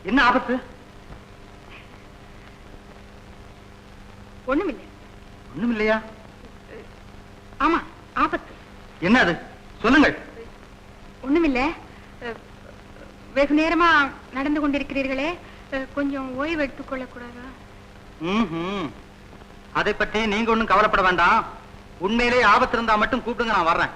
என்ன ஆபத்து? ஒண்ணுமில்லை. ஒண்ணுமில்லையா? ஆமா, ஆபத்து. என்ன அது? சொல்லுங்கள். ஒண்ணுமில்ல. வெகு நேரமா நடந்து கொண்டிருக்கிறீர்களே, கொஞ்சம் ஓய்வு எடுத்துக் கொள்ளக்கூடாதா? அதை பற்றி நீங்க ஒண்ணும் கவலைப்பட வேண்டாம். உண்மையிலே ஆபத்து இருந்தா மட்டும் கூப்பிடுங்க, நான் வர்றேன்.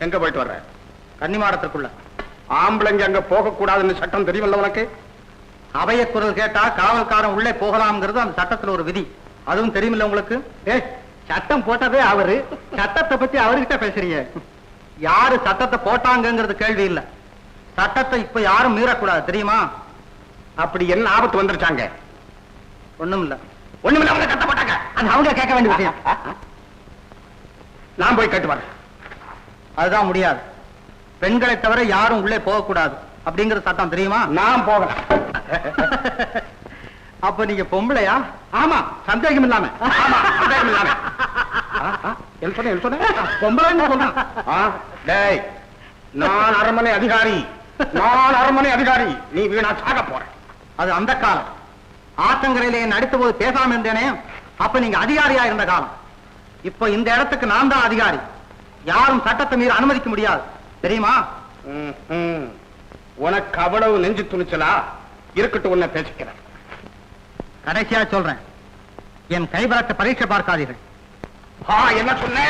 எங்க போயிட்டு வர்ற? கன்னிமாடத்திற்குள்ள. ஆம்பளைங்க அங்க போக கூடாதுன்னு சட்டம் தெரியுமல்ல உனக்கு? அவைய குரல் கேட்டா காவல்காரன் உள்ளே போகலாம்ங்கிறது அந்த சட்டத்துல ஒரு விதி. அதுவும் தெரியுமில்ல உங்களுக்கு? சட்டம் போட்டதே அவரு, சட்டத்தை பத்தி அவர்கிட்ட பேசுறீங்க. யாரு சட்டத்தை போட்டாங்கிறது கேள்வி இல்ல. சட்டத்தை இப்ப யாரும் மீறக்கூடாது, தெரியுமா? அப்படி என்ன ஆபத்து வந்துருச்சாங்க? ஒண்ணும் இல்ல. ஒண்ணுமில்ல, அவங்க சட்டம் போட்டாங்க. அது அவங்க கேட்க வேண்டிய விஷயம். நான் போய் கேட்டு வரேன். அதுதான் முடியாது. பெண்களை தவிர யாரும் உள்ளே போகக்கூடாது அப்படிங்கிற சட்டம் தெரியுமா? நான் போகல. அப்ப நீங்க பொம்பளையா? ஆமா, சந்தேகம் இல்லாம. சந்தேகம் இல்லாம. பொம்பளைன்னு சொல்றேன். டேய், நான் அரண்மனை அதிகாரி. நான் அரண்மனை அதிகாரி. நீ வீணா சாக போற. அது அந்த காலம். ஆத்தங்கரையிலே நடித்த போது பேசாம இருந்தேனே, அப்ப நீங்க அதிகாரியா இருந்த காலம். இப்ப இந்த இடத்துக்கு நான் தான் அதிகாரி. யாரும் சட்டத்தை மீறி அனுமதிக்க முடியாது, தெரியுமா? உனக்கு அவ்வளவு நெஞ்சு துணிச்சலா? இருக்கட்டும், உன்னை பேசிக்கிறேன். கடைசியா சொல்றேன், என் கைபரத்தை பரீட்சை பார்க்காதீர்கள். என்ன சொன்ன?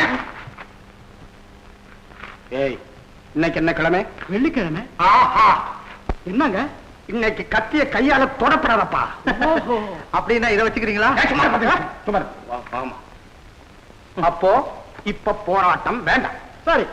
ஏய், இன்னைக்கு என்ன கிழமை? வெள்ளிக்கிழமை. ஆஹா, என்னங்க இன்னைக்கு கத்திய கையால தொடப்படாதப்பா. அப்படின்னா இதை வச்சுக்கிறீங்களா? ஆமா. அப்போ இப்ப போராட்டம் வேண்டாம். சரி.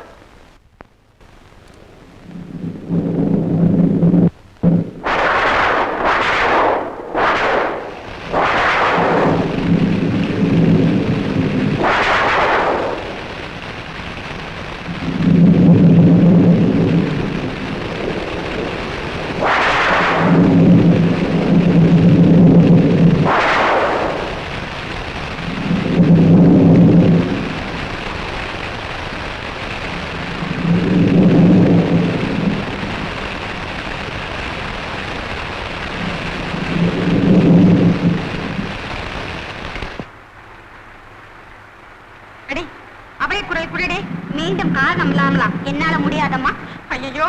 என்னால முடியாதம்மா. ஐயோ,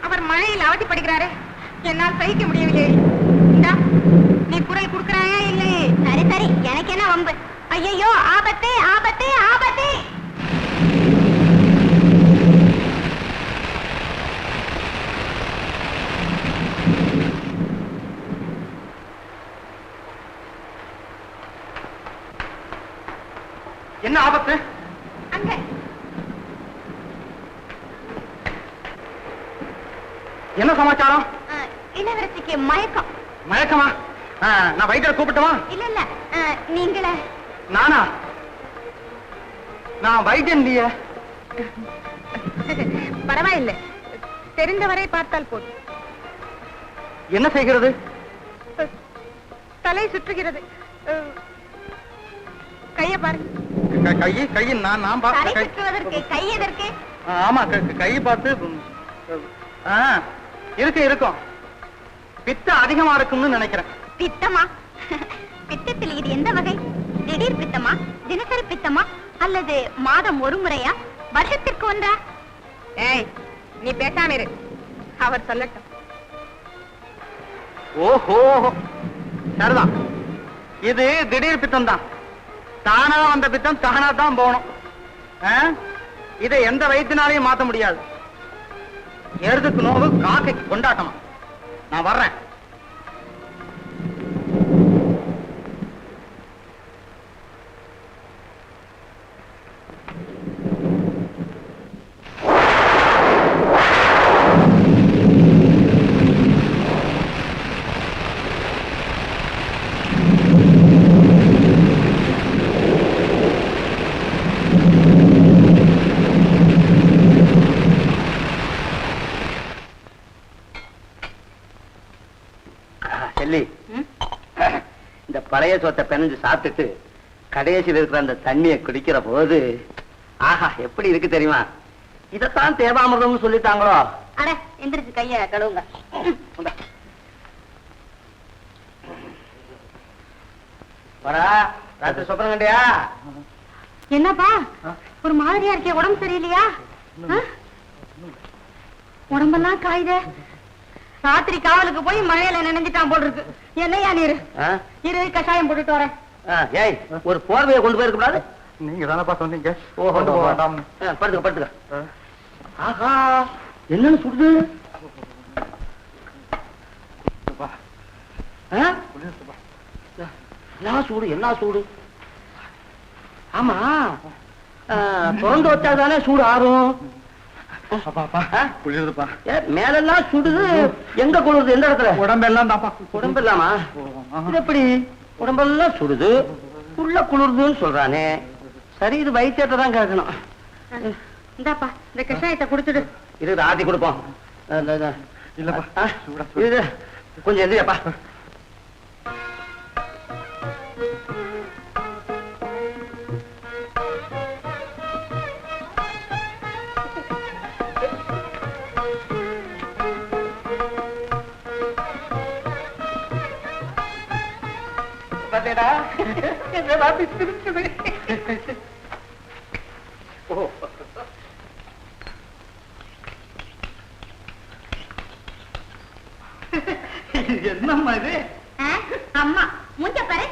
அவர் மழையில் அவதிப்படுகிறாரு, என்னால் சகிக்க முடியவில்லை. நீ குரல் கொடுக்கிறாயா இல்லையே? சரி சரி, எனக்கு என்ன வம்பு? ஐயோ, ஆபத்து ஆபத்து ஆபத்து! என்ன ஆபத்து? அங்க என்ன சமாச்சாரம்? இளவரசிக்கு மயக்கம். மயக்கமா? நான் வைத்தியரை கூப்பிட்டவா? இல்ல இல்ல, நீங்களே. நானா? நான் வைத்தியன் இல்லையே. பரவாயில்லை, தெரிந்தவரை பார்த்தால் போதும். என்ன செய்கிறது? தலை சுற்றுகிறது. கைய பாருங்க. கையில் நான் தலை சுற்றுவதற்கு கை எதற்கு? ஆமா, கை பார்த்து இருக்கும். பித்தம் அதிகமா இருக்கும்னு நினைக்கிறேன். பித்தமா? பித்தத்தில் இது எந்த வகை? திடீர் பித்தமா, தினசரி பித்தமா, அல்லது மாதம் ஒரு முறையா, வருஷத்திற்கு ஒன்றா? ஏய், நீ பேசாம இரு, அவர் சொல்லட்டும். ஓஹோ, சரிதான். இது திடீர் பித்தம் தான். தானா வந்த பித்தம் தானா தான் போகணும். இதை எந்த வைத்தியனாலையும் மாத்த முடியாது. எருதுக்கு நோவு, காக்கைக்கு கொண்டாட்டமா. நான் வர்றேன். செல்லி, இந்த பழைய சோத்தை பெனஞ்சு சாப்பிட்டுட்டு கடைசியில் இருக்கிற அந்த தண்ணியை குடிக்கிற போது ஆஹா எப்படி இருக்கு தெரியுமா? இதத்தான் தேவாமிர்தம்னு சொல்லிட்டாங்களோ. அட எந்திரிச்சு கைய கழுவுங்க. வரா ராத்திரி சொப்பனம் கண்டியா? என்னப்பா ஒரு மாதிரியா இருக்கே, உடம்பு சரியில்லையா? உடம்பெல்லாம் காயுதே. ராத்திரி காவலுக்கு போய் மழையில நினைஞ்சிட்டான் போல் இருக்கு. என்னையா நீரு இரு, கஷாயம் போட்டுட்டு வரேன். ஏய், ஒரு போர்வையை கொண்டு போயிருக்க கூடாது? நீங்க தானப்பா சொன்னீங்க. படுத்துக்க படுத்துக்க. ஆஹா, என்னன்னு சுடுது? என்ன சூடு, என்ன சூடு? ஆமா, திறந்து வச்சாதானே சூடு ஆறும். குளிருதுப்பா. மேலெல்லாம் சுடுது, எங்க குளிருது? எந்த இடத்துல? உடம்பெல்லாம் தான்ப்பா. உடம்பு இல்லாமா? இது எப்படி உடம்பெல்லாம் சுடுது, உள்ள குளிருதுன்னு சொல்றானே? சரி, இது வைத்தியத்தை தான் கேட்கணும். இந்தாப்பா இந்த கஷாயத்தை குடிச்சிடு. இது ஆத்தி கொடுப்போம். இல்லப்பா, இது கொஞ்சம் எதிரியப்பா. என்னம்மா இது? அம்மா முஞ்ச பாரு.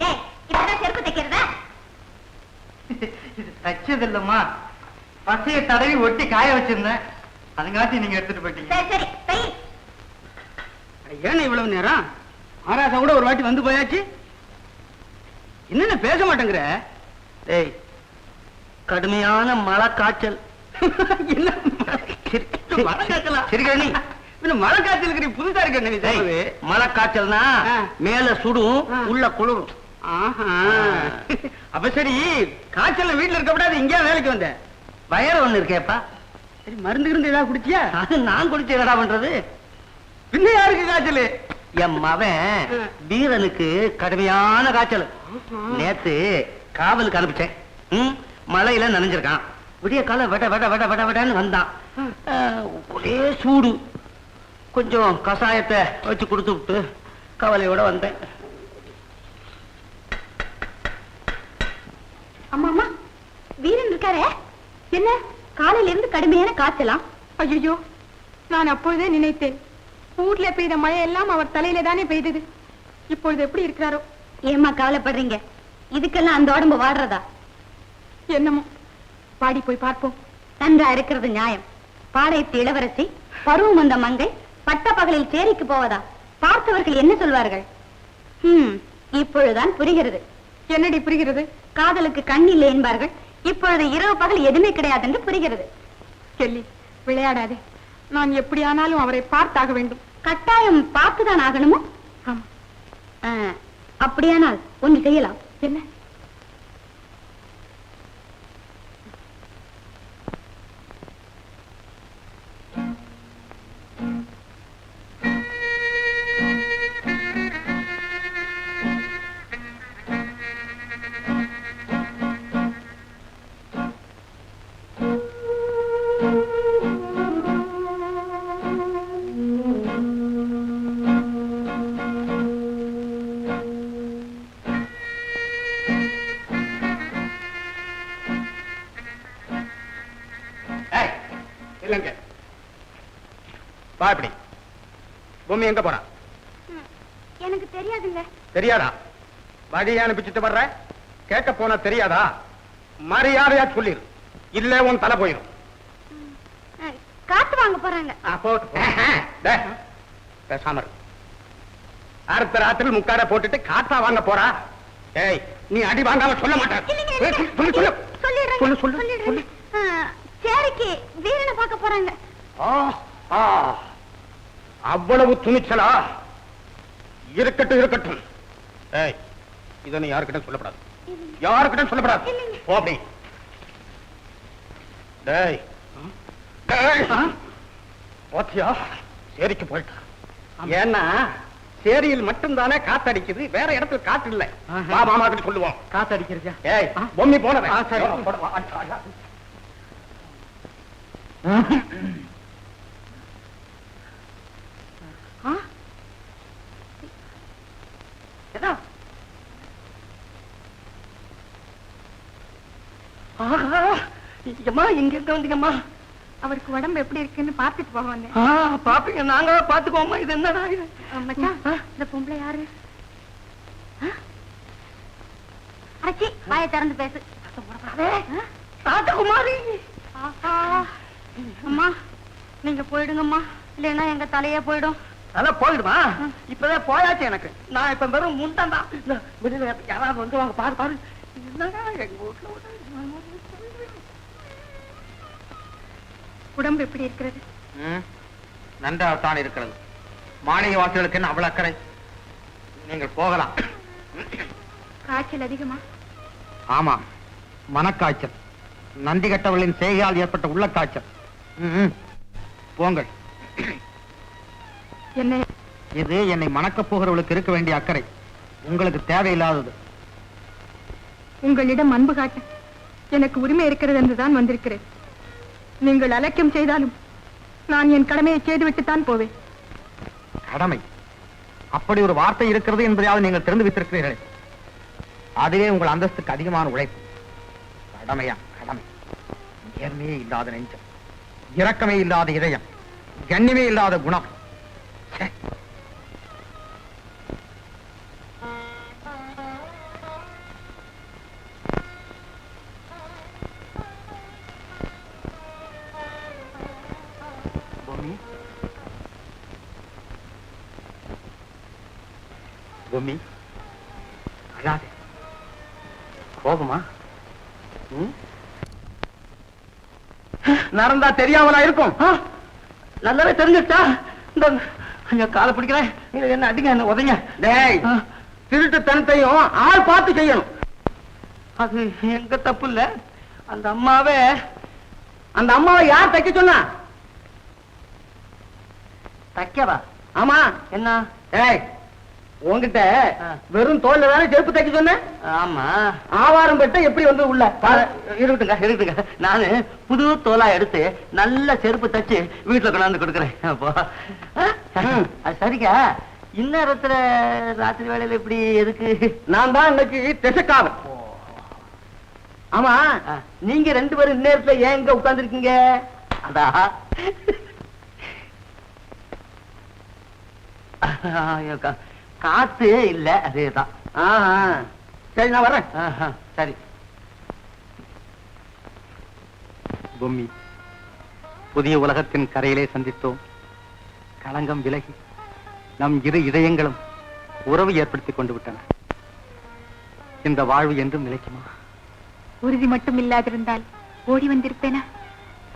ஏய், இப்பதான் செருப்பு தைக்கிறதா? இது தச்சது இல்லம்மா, பசைய தடவி ஒட்டி காய வச்சிருந்தேன், அதுங்காட்டி நீங்க எடுத்துட்டு போயிட்டீங்க. சரி சரி தை. ஏன் இவ்வளவு நேரம்? ஆராசா கூட ஒரு வாட்டி வந்து போயாச்சு, என்னென்ன பேச மாட்டேங்கிற? டேய், கடுமையான மழை காய்ச்சல். என்ன மழை காய்ச்சலா? சிரிக்கணி, மழை காய்ச்சல் இருக்கிற புதுசா இருக்கு. மழை காய்ச்சல்னா மேல சுடும், உள்ள குளிரும். அப்ப சரி, காய்ச்சல் வீட்டுல இருக்கப்படாது, இங்கே வேலைக்கு வந்த. வயறு ஒண்ணு இருக்கேப்பா. சரி, மருந்து இருந்து ஏதாவது குடிச்சியா? அது நான் குடிச்சு என்னடா பண்றது? பின்ன யாருக்கு காய்ச்சல்? என் மவன் வீரனுக்கு கடுமையான காய்ச்சல். நேத்து காவலுக்கு அனுப்பிச்சேன். மழையில நனைஞ்சிருக்கான். விடிய கால வெட வெட வெட வெட வெடன்னு வந்தான். ஒரே சூடு. கொஞ்சம் கஷாயத்தை வச்சு கொடுத்து விட்டு கவலையோட வந்தேன். அம்மா அம்மா, வீரன் இருக்காரே, என்ன காலையில இருந்து கடுமையான காய்ச்சலாம்? ஐயோ, நான் அப்பொழுதே நினைத்தேன், ஊர்ல பெய்த மழை எல்லாம் அவர் தலையில தானே பெய்தது. இப்பொழுது எப்படி இருக்கிறாரோ? ஏம்மா கவலைப்படுறீங்க? இதுக்கெல்லாம் அந்த உடம்பு வாடுறதா? என்னமோ, பாடி போய் பார்ப்போம். நன்றா இருக்கிறது நியாயம். பாளையத்து இளவரசி, பருவம் வந்த மங்கை, பட்ட பகலில் சேரிக்கு போவதா? பார்த்தவர்கள் என்ன சொல்வார்கள்? இப்பொழுதுதான் புரிகிறது. என்னடி புரிகிறது? காதலுக்கு கண் இல்லை என்பார்கள். இப்பொழுது இரவு பகல் எதுவுமே கிடையாது என்று புரிகிறது. செல்லி, விளையாடாதே. நான் எப்படி ஆனாலும் அவரை பார்த்தாக வேண்டும். கட்டாயம் பார்த்துதான் ஆகணுமோ? அப்படியானால் ஒன்று செய்யலாம். என்ன? பூமி எங்க போறான்? எனக்கு தெரியாதுங்க. தெரியாதா? வழி அனுப்பிச்சுட்டு வர்ற, கேட்க போனா தெரியாதா? மரியாதையா சொல்லிரு, இல்ல உன் தலை போயிடும். காத்து வாங்க போறாங்க. பேசாம அடுத்த ராத்திரி முக்காட போட்டுட்டு காத்தா வாங்க போறா? ஏய், நீ அடி வாங்காம சொல்ல மாட்டேன். சேரிக்கு வீரனை பார்க்க போறாங்க. அவ்வளவு துணிச்சலா? இருக்கட்டும் இருக்கட்டும். ஏய், இத நீ யாருக்கிட்ட சொல்லப்படாது, யாருக்கிட்ட சொல்லப்படாது. போ அப்படி. டேய், பாத்தியா, சேரிக்கு போயிட்டா. ஏன்னா சேரியில் மட்டும்தானே காத்தடிக்குது, வேற இடத்துல காத்து இல்ல. வா மாமா கிட்ட சொல்லுவோம். காத்தடிக்கிறதா? ஏய் பொம்மி போனவன். சரி. அம்மா இங்க இருக்க வந்தீங்கம்மா. அவருக்கு உடம்பு எப்படி இருக்குன்னு பார்த்துட்டு போக வந்தேன். பாப்பீங்க, நாங்க பாத்துக்கோமா. இது என்னடா இது? மச்சான், இந்த பொம்பளை யாரு? அச்சி, வாயை திறந்து பேசு. ராஜகுமாரி. அம்மா, நீங்க போயிடுங்கம்மா, இல்லைன்னா எங்க தலையே போயிடும். அதெல்லாம் போயிடுமா? இப்பதான் போயாச்சு எனக்கு. நான் இப்ப வெறும் முண்டன் தான். வெளியில யாராவது வந்து வாங்க, பாரு பாரு. என்னடா எங்க வீட்டுல உடம்பு எப்படி இருக்கிறது? நன்றாகத்தான் இருக்கிறது. மாளிகை வாசிகளுக்கு என்ன அவ்வளவு அக்கறை? நீங்கள் போகலாம். காய்ச்சல் அதிகமா? ஆமா, மனக்காய்ச்சல். நந்தி கட்டவர்களின் செய்கையால் ஏற்பட்ட உள்ள காய்ச்சல். போங்கள். என்ன இது என்னை மணக்கப் போகிறவர்களுக்கு இருக்க வேண்டிய அக்கறை, உங்களுக்கு தேவையில்லாதது. உங்களிடம் அன்பு காட்ட எனக்கு உரிமை இருக்கிறது என்றுதான் வந்திருக்கிறேன். நீங்கள் அலட்சியம் செய்தாலும் நான் என் கடமையை செய்துவிட்டுத்தான் போவேன். கடமை? அப்படி ஒரு வார்த்தை இருக்கிறது என்பதையாவது நீங்கள் தெரிந்து வைத்திருக்கிறீர்களே, அதுவே உங்கள் அந்தஸ்துக்கு அதிகமான உழைப்பு. கடமையா? கடமை. நேர்மையே இல்லாத நெஞ்சம், இரக்கமே இல்லாத இதயம், கண்ணியமே இல்லாத குணம். ச்சே. பொம்மி, அழாதே. கோபமா? நடந்தா தெரியாமலா இருக்கும்? நல்லாவே தெரிஞ்சுட்டா. இந்த ஐயா காலை பிடிக்கிறேன். என்ன அடிங்க, என்ன உதைங்க. டேய், திருட்டுத்தனத்தையும் ஆள் பார்த்து செய்யணும். அது எங்க தப்பு இல்ல. அந்த அம்மாவே. அந்த அம்மாவை யார் தைக்க சொன்னா? தைக்கவா? ஆமா. என்ன? ஏய், உங்ககிட்ட வெறும் தோல்ல தானே செருப்பு தைக்க சொன்ன? ஆமா. ஆவாரம் பெட்ட எப்படி வந்து உள்ள? இருக்கட்டுங்க இருக்கட்டுங்க. நானு புது தோலா எடுத்து நல்ல செருப்பு தச்சு வீட்டுல கொண்டாந்து கொடுக்குறேன். அப்போ அது சரிங்க. இந்நேரத்துல ராத்திரி வேளையில இப்படி எதுக்கு? நான் தான் இன்னைக்கு திசைக்காவல். ஆமா, நீங்க ரெண்டு பேரும் இந்நேரத்துல ஏன் இங்க உட்கார்ந்துருக்கீங்க? அதா காத்து இல்ல, அதேதான். சரி, நான் வர்றேன். சரி. பொம்மி, புதிய உலகத்தின் கரையிலே சந்தித்தோம். களங்கம் விலகி நம் இரு இதயங்களும் உறவு ஏற்படுத்திக் கொண்டு விட்டன. இந்த வாழ்வு என்றும் நிலைக்குமா? உறுதி மட்டும் இல்லாதிருந்தால் ஓடி வந்திருப்பேனா?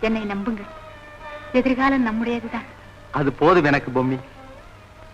என்னை நம்புங்கள், எதிர்காலம் நம்முடையதுதான். அது போதும் எனக்கு பொம்மி.